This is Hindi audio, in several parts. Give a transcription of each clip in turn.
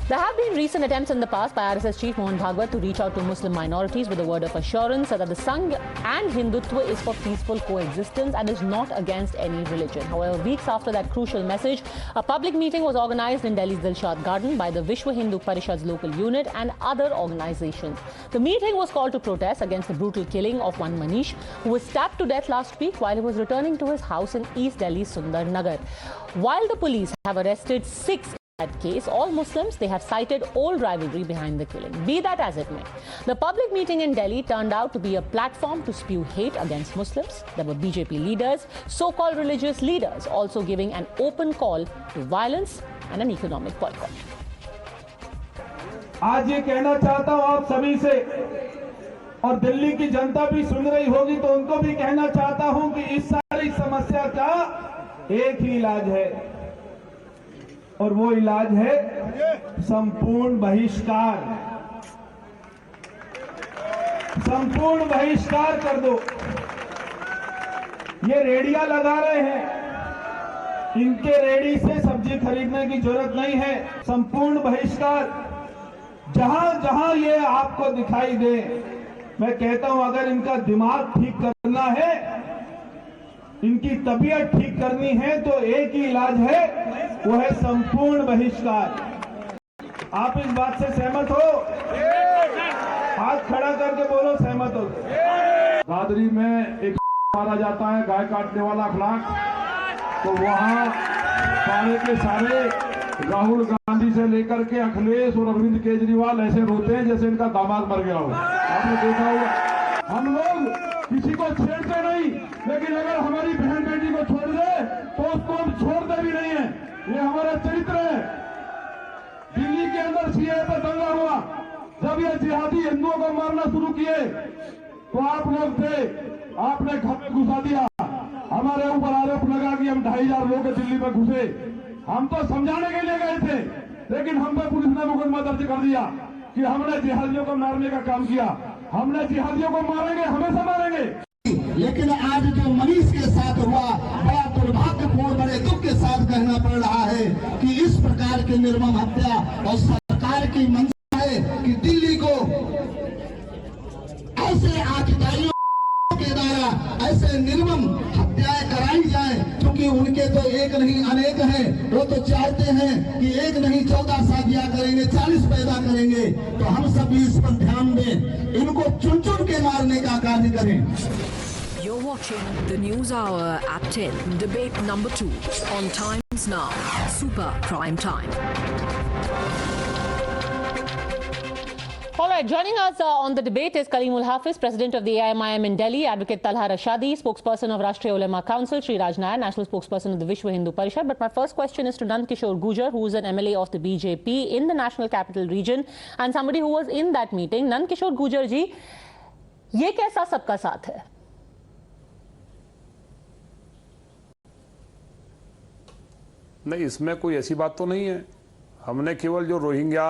There have been recent attempts in the past by RSS chief Mohan Bhagwat to reach out to Muslim minorities with a word of assurance that the Sangh and Hindutva is for peaceful coexistence and is not against any religion. However, weeks after that crucial message, a public meeting was organized in Delhi's Dilshad Garden by the Vishwa Hindu Parishad's local unit and other organizations. The meeting was called to protest against the brutal killing of one Manish, who was stabbed to death last week while he was returning to his house in East Delhi's Sundar Nagar. While the police have arrested 6 that case, all Muslims, they have cited old rivalry behind the killing. Be that as it may, the public meeting in Delhi turned out to be a platform to spew hate against Muslims. There were BJP leaders, so-called religious leaders also giving an open call to violence and an economic boycott. आज ये कहना चाहता हूं आप सभी से, और दिल्ली की जनता भी सुन रही होगी तो उनको भी कहना चाहता हूं कि इस सारी समस्या का एक ही इलाज है, और वो इलाज है संपूर्ण बहिष्कार। संपूर्ण बहिष्कार कर दो। ये रेडियां लगा रहे हैं, इनके रेडी से सब्जी खरीदने की जरूरत नहीं है। संपूर्ण बहिष्कार, जहां जहां ये आपको दिखाई दे, मैं कहता हूं अगर इनका दिमाग ठीक करना है, इनकी तबीयत ठीक करनी है, तो एक ही इलाज है, वो है संपूर्ण बहिष्कार। आप इस बात से सहमत हो? हाथ खड़ा करके बोलो सहमत हो। दादरी में एक मारा जाता है, गाय काटने वाला अखलाक, तो वहां सारे के सारे राहुल गांधी से लेकर के अखिलेश और अरविंद केजरीवाल ऐसे रोते हैं जैसे इनका दामाद मर गया हो। आपने देखा होगा। हम लोग किसी को छेड़ते नहीं, लेकिन अगर हमारी बहन बेटी को छोड़ दे तो उसको हम छोड़ते भी नहीं है। ये हमारा चरित्र है। दिल्ली के अंदर सीएए पर दंगा हुआ, जब ये जिहादी हिंदुओं को मारना शुरू किए तो आप लोग थे, आपने घर में घुसा दिया। हमारे ऊपर आरोप लगा कि हम 2500 लोग दिल्ली में घुसे। हम तो समझाने के लिए गए थे, लेकिन हम पे पुलिस ने मुकदमा दर्ज कर दिया कि हमने जिहादियों को मारने का काम किया। हमने जिहादियों को मारेंगे, हमेशा मारेंगे। लेकिन आज जो मनीष के साथ हुआ, बड़ा दुर्भाग्यपूर्ण, बड़े दुख के साथ कहना पड़ रहा है कि इस प्रकार की निर्मम हत्या, और सरकार की मंशा है कि दिल्ली को ऐसे आतंकवादियों के द्वारा ऐसे निर्मम हत्याएं कराई जाए, क्योंकि उनके तो एक नहीं अनेक हैं। वो तो चाहते हैं कि एक नहीं 14 शादियां करेंगे, 40 पैदा करेंगे। तो हम सभी इस पर ध्यान दें, इनको चुन चुन के मारने का कार्य करें। You're watching the News Hour at 10, debate number 2 on Times Now, Super Prime Time. All right, joining us on the debate is Karimul Hafiz, President of the AIMIM in Delhi, Advocate Talha Rashadi, spokesperson of Rashtriya Ulema Council, Sri Raj Nair, National spokesperson of the Vishwa Hindu Parishad. But my first question is to Nand Kishore Gujjar, who is an MLA of the BJP in the National Capital Region and somebody who was in that meeting. Nand Kishore Gujjar ji, ये कैसा सबका साथ है? नहीं, इसमें कोई ऐसी बात तो नहीं है। हमने केवल जो रोहिंग्या,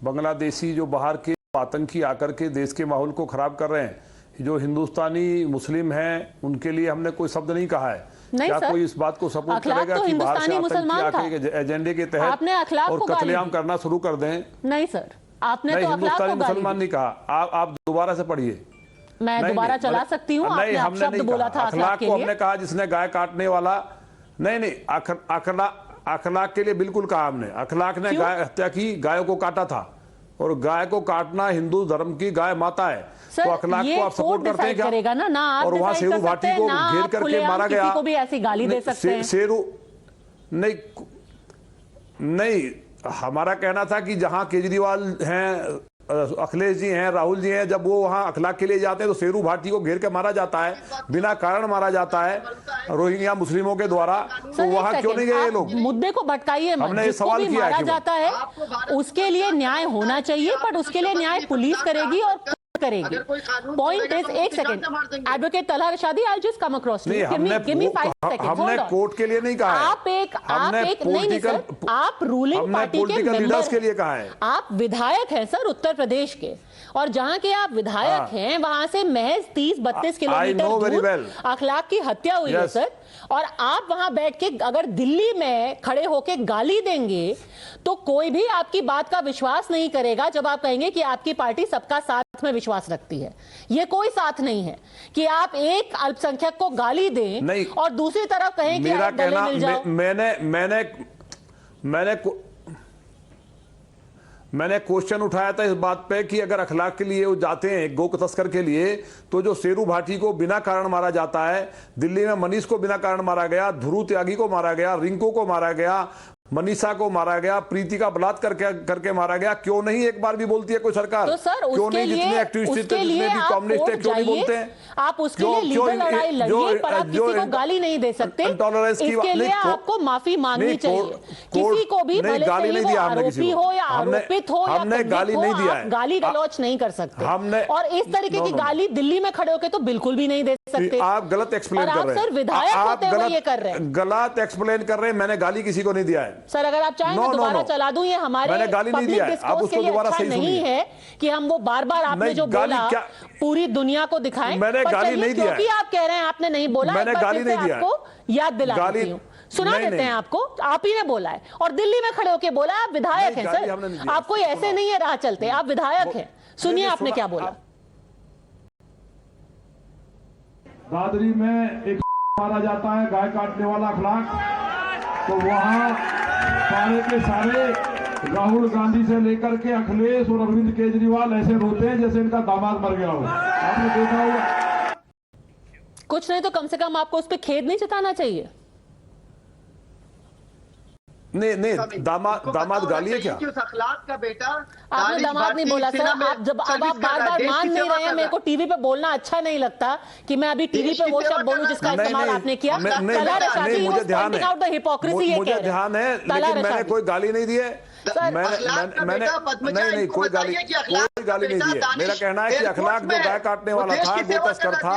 बांग्लादेशी जो बाहर के आतंकी आकर के देश के माहौल को खराब कर रहे हैं, जो हिंदुस्तानी मुस्लिम हैं, उनके लिए हमने कोई शब्द नहीं कहा है। क्या कोई इस बात को सपोर्ट करेगा कि बाहर से आतंकी आके एजेंडे के तहत और कत्लेआम करना शुरू कर दें? नहीं सर, आपने तो हिंदुस्तानी मुसलमान नहीं कहा। आप दोबारा से पढ़िए। मैं दोबारा चला सकती हूँ? नहीं, हमने नहीं कहा। अखलाक को हमने कहा जिसने गाय काटने वाला। नहीं, अखलाक के लिए बिल्कुल कहा हमने। अखलाक ने गाय हत्या की, गायों को काटा था, और गाय को काटना हिंदू धर्म की गाय माता है। तो अखलाक को आप सपोर्ट करते हैं क्या? ना और वहां शेरू भाटी को घेर करके मारा गया। किसी को भी ऐसी गाली दे सकते हैं? शेरू नहीं, हमारा कहना था कि जहां केजरीवाल हैं, अखिलेश जी हैं, राहुल जी हैं, जब वो वहां अखलाक के लिए जाते हैं तो शेरू भाटी को घेर के मारा जाता है, बिना कारण मारा जाता है रोहिंग्या मुस्लिमों के द्वारा। तो वहां क्यों नहीं गए ये लोग? मुद्दे को भटकाइए मत। हमने ये सवाल किया मारा जाता है उसके लिए न्याय होना चाहिए, पर उसके लिए न्याय पुलिस करेगी और करेगी। पॉइंट इज, एक second, advocate Talha Rashadi, I just come across to, give me 5 seconds. हमने कोर्ट के लिए नहीं कहा है। आप नहीं सर, आप रूलिंग पार्टी के लीडर्स के लिए कहा है। आप विधायक हैं सर उत्तर प्रदेश के, और जहां के आप विधायक हैं वहां से महज 30-32 किलोमीटर दूर अखलाक की हत्या हुई है सर। और आप वहां बैठ के अगर दिल्ली में खड़े होके गाली देंगे तो कोई भी आपकी बात का विश्वास नहीं करेगा जब आप कहेंगे कि आपकी पार्टी सबका साथ में विश्वास रखती है। ये कोई साथ नहीं है कि आप एक अल्पसंख्यक को गाली दें और दूसरी तरफ कहें कि आप गले मिल जाओ। मैंने क्वेश्चन उठाया था इस बात पे कि अगर अखलाक के लिए वो जाते हैं गो तस्कर के लिए, तो जो शेरू भाटी को बिना कारण मारा जाता है, दिल्ली में मनीष को बिना कारण मारा गया, ध्रुव त्यागी को मारा गया, रिंकू को मारा गया, मनीषा को मारा गया, प्रीति का बलात्कार करके मारा गया, क्यों नहीं एक बार भी बोलती है कोई सरकार? तो सर क्यों नहीं जितने एक्टिविस्ट थे, जितने भी कम्युनिस्ट थे, क्यों नहीं बोलते हैं? आप उसके लिए लीगल लड़ाई लड़िए, पर आप किसी को गाली नहीं दे सकते। इसके लिए आपको माफी मांगनी चाहिए। किसी को भी भले से वो आरोपी हो या आरोपित हो या गाली नहीं दिया है, गाली गलौच नहीं कर सकते। और इस तरीके की गाली दिल्ली में खड़े होकर तो बिल्कुल भी नहीं दे सकते। आप गलत एक्सप्लेन कर रहे हैं। सर विधायक होते हुए ये कर रहे हैं, गलत एक्सप्लेन कर रहे हैं। मैंने गाली किसी को नहीं दिया है सर। अगर आप चाहें तो दोबारा चला दूं, ये हमारे पब्लिक डिस्कोर्स के लिए अच्छा नहीं है कि हम वो बार-बार आपने जो बोला पूरी दुनिया को दिखाएं। मैंने गाली नहीं दिया, क्योंकि आप कह रहे हैं आपने नहीं बोला, मैंने गाली नहीं दिया, आपको याद दिला देती हूं, सुना देते हैं आपको। आप ही ने बोला है और दिल्ली में खड़े होकर बोला। आप विधायक हैं सर, आप कोई ऐसे नहीं है राह चलते, आप विधायक हैं। सुनिए आपने क्या बोला। दादरी में एक मारा जाता है गाय काटने वाला अखलाक, तो वहां सारे के सारे राहुल गांधी से लेकर के अखिलेश और अरविंद केजरीवाल ऐसे रोते हैं जैसे इनका दामाद मर गया हो। आपने देखा होगा। कुछ नहीं तो कम से कम आपको उस पर खेद नहीं जताना चाहिए। नहीं, दामाद गाली है क्या? अखलाक का बेटा आपने दामाद नहीं बोला सर। आप जब अब आप बार बार मान नहीं रहे हैं, मेरे को टीवी पे बोलना अच्छा नहीं लगता कि मैं अभी टीवी पे वो शब्द बोलूं जिसका इस्तेमाल आपने किया। मुझे ध्यान है, लेकिन मैंने कोई गाली नहीं दी है। मैंने कोई गाली नहीं दी है। मेरा कहना है कि अखलाक जो गाय काटने वाला था, गो तस्कर था,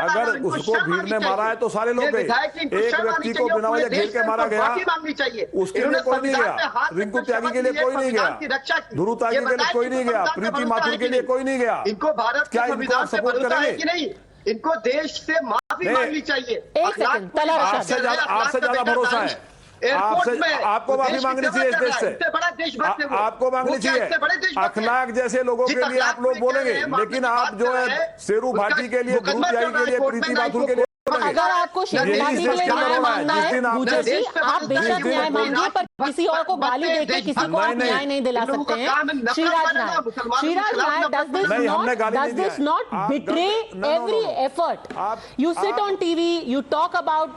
अगर उसको भीड़ ने मारा है तो सारे लोग गए। एक व्यक्ति को बिना वजह घेर के मारा गया, उसके लिए कोई नहीं गया। रिंकू त्यागी के लिए कोई नहीं गया, ध्रुव त्यागी के लिए कोई नहीं गया, प्रीति माथुर के लिए कोई नहीं गया। इनको भारत क्या इनको आप सपोर्ट करेंगे कि नहीं? इनको देश से माफी मांगनी चाहिए। आपसे ज्यादा भरोसा है आपको माफी मांगनी चाहिए इस देश से, आपको मांगनी चाहिए। अखलाक जैसे लोगों के लिए आप लोग बोलेंगे, लेकिन आप जो है शेरू भाटी के लिए, ध्रुव त्यागी के लिए, प्रीति माथुर के लिए, अगर आपको शेरू भाटी के लिए न्याय मांगना है भूजा जी, आप बेशक न्याय मांगिए, पर किसी और को गाली देके किसी को आप न्याय नहीं दिला सकते हैं। श्रीराज नायक, does this not betray every effort? You sit on TV, you talk about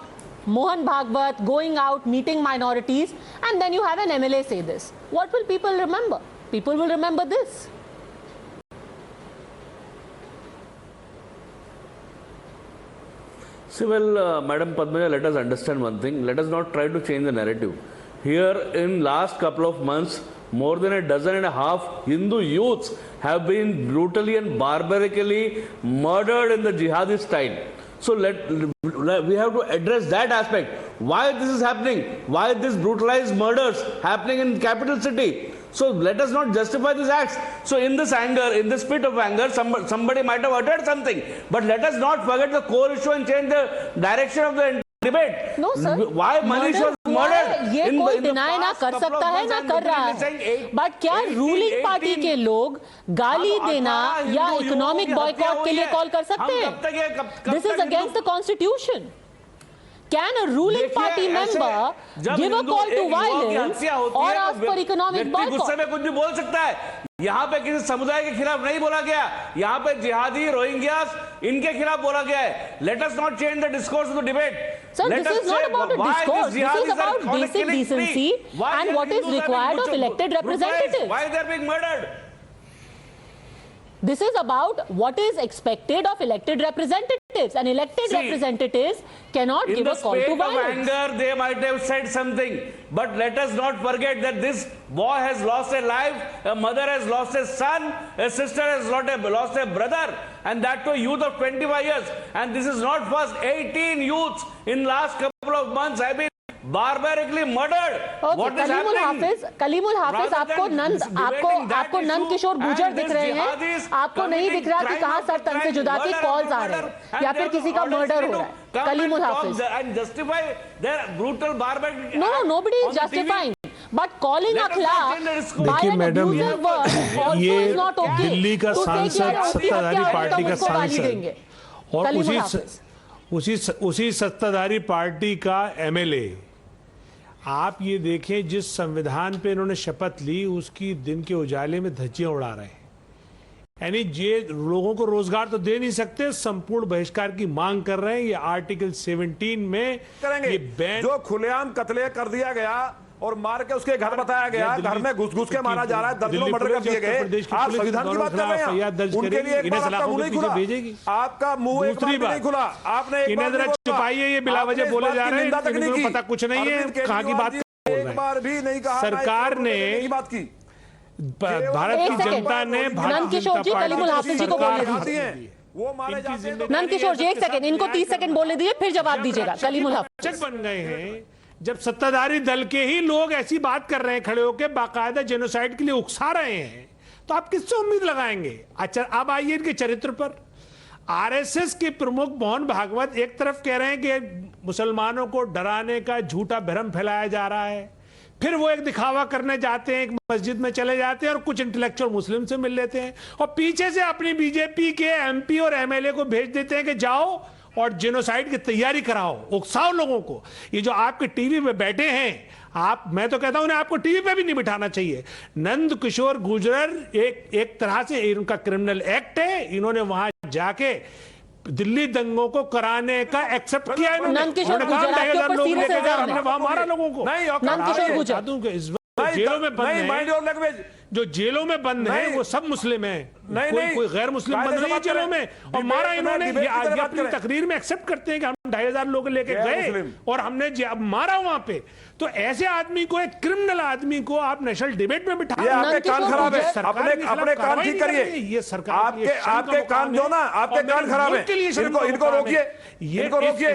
Mohan Bhagwat going out, meeting minorities, and then you have an MLA say this. What will people remember? People will remember this. See, well, Madam Padmaja, let us understand one thing. Let us not try to change the narrative. Here, in last couple of months, more than 12.5 Hindu youths have been brutally and barbarically murdered in the jihadi style. So we have to address that aspect. Why this is happening? Why this brutalized murders happening in capital city? So let us not justify these acts. So in this anger, in this fit of anger, somebody might have uttered something. But let us not forget the core issue and change the direction of the debate. No, sir. Why Manish was murdered? ये कोई डिनाई ना कर सकता है ना कर रहा है, बट क्या रूलिंग पार्टी के लोग गाली देना या इकोनॉमिक बॉयकॉट के लिए कॉल कर सकते हैं? This is against the constitution. Can a ruling party member give a call to violence or ask for economic boycott? गुस्से में कुछ भी बोल सकता है. यहाँ पे किसी समुदाय के खिलाफ नहीं बोला गया. यहाँ पे जिहादी, रोहिंग्यास, इनके खिलाफ बोला गया है. Let us not change the discourse of the debate. Sir, this is not about a discourse. This is about basic decency and what is required of elected representatives. Why they are being murdered? This is about what is expected of elected representatives, and elected representatives cannot give a call to violence. In the spate of anger, they might have said something, but let us not forget that this boy has lost a life, a mother has lost a son, a sister has lost a brother, and that to a youth of 25 years. And this is not first. 18 youths in last couple of months have been barbarically murdered. Okay, What is happening? Kalimul हाफिज आपको नंद किशोर गुर्जर दिख रहे हैं, आपको नहीं दिख रहा कि कहां सर तन से जुदा की कॉल्स आ रहे हैं या फिर किसी का मर्डर हो रहा है। कलीमुल हाफिज and justify their brutal barbaric. No, nobody is justifying. But calling a class by देखिए an madam, abusive word also ये is not okay. दिल्ली का तो सांसद, देखिए, उसकी सत्ताधारी हत्या पार्टी होगी का तो उसको गाली सांसद देंगे। और कलीमुल हाफिज। उसी सत्ताधारी पार्टी का एमएलए, आप ये देखें जिस संविधान पे इन्होंने शपथ ली उसकी दिन के उजाले में धज्जियां उड़ा रहे हैं। यानी ये लोगों को रोजगार तो दे नहीं सकते, संपूर्ण बहिष्कार की मांग कर रहे हैं। ये आर्टिकल 17 में करेंगे ये बैन जो खुलेआम कत्ले कर दिया गया और मार के उसके घर बताया गया, घर में घुस के मारा जा रहा है, दर्जनों मर्डर कर दिए गए। आप संविधान की बात कर रहे हैं, उनके लिए एक बार आपका मुंह नहीं खुला, आपका मुंह एक बार नहीं खुला, आपने इन्हें जरा छुपाइए, ये बिलावजह बोले जा रहे हैं, इनको पता कुछ नहीं है कहाँ की बात एक बार भी नहीं कहा। सरकार ने बात की, भारत की जनता ने नंद किशोर जी कलीमुल हाफिज जी को बोलने दीजिए। वो मारे जाते हैं। नंद किशोर जी 1 सेकंड, इनको 30 सेकंड बोलने दीजिए फिर जवाब दीजिएगा। कलीमुल हाफिज बन गए हैं जब सत्ताधारी दल के ही लोग ऐसी बात कर रहे हैं, खड़े होकर बाकायदा जेनोसाइड के लिए उकसा रहे हैं, तो आप किससे उम्मीद लगाएंगे? अच्छा, अब आइए इनके चरित्र पर। आरएसएस के प्रमुख मोहन भागवत एक तरफ कह रहे हैं कि मुसलमानों को डराने का झूठा भ्रम फैलाया जा रहा है, फिर वो एक दिखावा करने जाते हैं, एक मस्जिद में चले जाते हैं और कुछ इंटेलेक्चुअल मुस्लिम से मिल लेते हैं और पीछे से अपनी बीजेपी के एमपी और एमएलए को भेज देते हैं कि जाओ और जेनोसाइड की तैयारी कराओ, उकसाओ लोगों को। ये जो आपके टीवी पे बैठे हैं, मैं तो कहता हूं उन्हें आपको टीवी पे भी नहीं बिठाना चाहिए। नंद किशोर गुर्जर एक तरह से इनका क्रिमिनल एक्ट है, इन्होंने वहां जाके दिल्ली दंगों को कराने का एक्सेप्ट किया। नंद किशोर गुर्जर आपके ऊपर सीरियस इल्जाम है। वहां मारा लोगों को। नंद किशोर गुर्जर जेलों में बंद है, जो जेलों में बंद है वो सब मुस्लिम है, कोई गैर मुस्लिम बंद नहीं है जेलों में। और मारा इन्होंने, अपनी तकरीर में एक्सेप्ट करते हैं कि हम 2,500 लोग लेके गए और हमने मारा वहां पे। तो ऐसे आदमी को, एक क्रिमिनल आदमी को आप नेशनल डिबेट में बिठा, आपके कान खराब है, अपने कान ठीक करिए। ये सरकार आपके कान जो ना, आपके कान खराब है, इनको रोकिए, इनको रोकिए।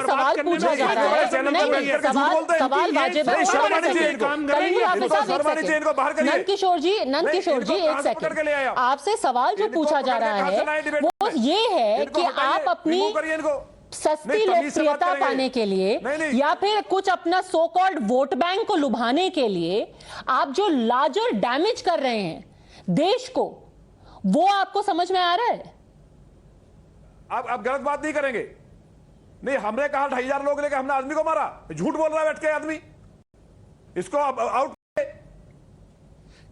सवाल पूछा जा रहा है, सवाल वाजिब है। नंद किशोर जी 1 सेकंड, आपसे सवाल जो पूछा जा रहा है वो ये है कि आप अपनी सस्ती लोकप्रियता पाने के लिए या फिर कुछ अपना सो कॉल्ड वोट बैंक को लुभाने के लिए आप जो लार्जर डैमेज कर रहे हैं देश को, वो आपको समझ में आ रहा है? आप गलत बात नहीं करेंगे। नहीं, हमने कहा 2,500 लोग लेके हमने आदमी को मारा, झूठ बोल रहा है बैठ के आदमी, इसको आउट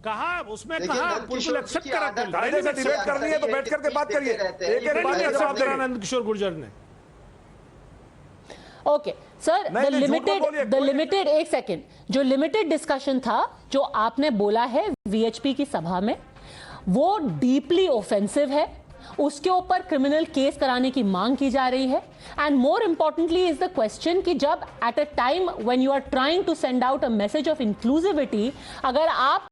कहा, उसमें कहा बिल्कुल एक्सेप्ट करा। डिबेट करनी है तो बैठ करके बात करिए, एक बात का जवाब देना। नंद किशोर गुर्जर ने okay sir, the limited 1 second, जो लिमिटेड डिस्कशन था जो आपने बोला है वीएचपी की सभा में, वो डीपली ऑफेंसिव है, उसके ऊपर क्रिमिनल केस कराने की मांग की जा रही है। And more importantly is the question कि जब at a time when you are trying to send out a message of inclusivity, अगर आप